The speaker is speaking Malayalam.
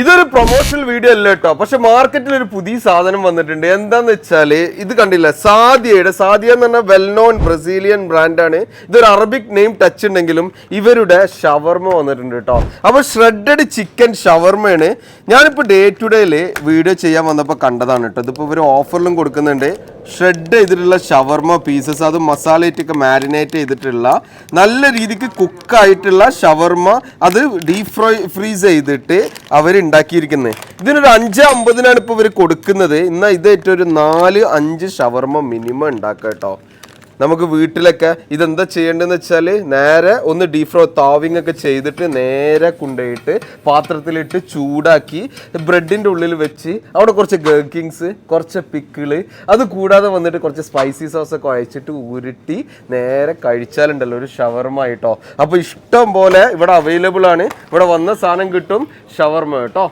ഇതൊരു പ്രൊമോഷണൽ വീഡിയോ അല്ല കേട്ടോ, പക്ഷെ മാർക്കറ്റിൽ ഒരു പുതിയ സാധനം വന്നിട്ടുണ്ട്. എന്താന്ന് വെച്ചാല് ഇത് കണ്ടില്ല, സാദിയ എന്ന് പറഞ്ഞാൽ വെൽ നോൺ ബ്രസീലിയൻ ബ്രാൻഡാണ്. ഇതൊരു അറബിക് നെയിം ടച്ച് ഉണ്ടെങ്കിലും ഇവരുടെ ഷവർമ വന്നിട്ടുണ്ട് കേട്ടോ. അപ്പോൾ ഷ്രെഡഡ് ചിക്കൻ ഷവർമയാണ്. ഞാനിപ്പോൾ ഡേ ടു ഡേയില് വീഡിയോ ചെയ്യാൻ വന്നപ്പോൾ കണ്ടതാണ് കേട്ടോ. ഇതിപ്പോൾ ഇവർ ഓഫറിലും കൊടുക്കുന്നുണ്ട്. ഷ്രെഡ് ചെയ്തിട്ടുള്ള ഷവർമ പീസസ്, അത് മസാലയിട്ടൊക്കെ മാരിനേറ്റ് ചെയ്തിട്ടുള്ള നല്ല രീതിക്ക് കുക്കായിട്ടുള്ള ഷവർമ, അത് ഡീപ് ഫ്രീസ് ചെയ്തിട്ട് അവർ ഉണ്ടാക്കിയിരിക്കുന്നത്. ഇതിനൊരു 5.50 ഇപ്പോൾ ഇവർ കൊടുക്കുന്നത്. എന്നാൽ ഇതായിട്ട് ഒരു 4-5 ഷവർമ മിനിമം ഉണ്ടാക്കുക കേട്ടോ. നമുക്ക് വീട്ടിലൊക്കെ ഇതെന്താ ചെയ്യേണ്ടതെന്ന് വെച്ചാൽ നേരെ ഒന്ന് താവിങ് ഒക്കെ ചെയ്തിട്ട് നേരെ കൊണ്ടുപോയിട്ട് പാത്രത്തിലിട്ട് ചൂടാക്കി ബ്രെഡിൻ്റെ ഉള്ളിൽ വെച്ച് അവിടെ കുറച്ച് ഗർക്കിങ്സ്, കുറച്ച് പിക്കിള്, അത് കൂടാതെ വന്നിട്ട് കുറച്ച് സ്പൈസി സോസ് ഒക്കെ അയച്ചിട്ട് ഉരുട്ടി നേരെ കഴിച്ചാലുണ്ടല്ലോ ഒരു ഷവർമ കേട്ടോ. അപ്പോൾ ഇഷ്ടം പോലെ ഇവിടെ അവൈലബിൾ ആണ്. ഇവിടെ വന്ന സാധനം കിട്ടും ഷവർമ കേട്ടോ.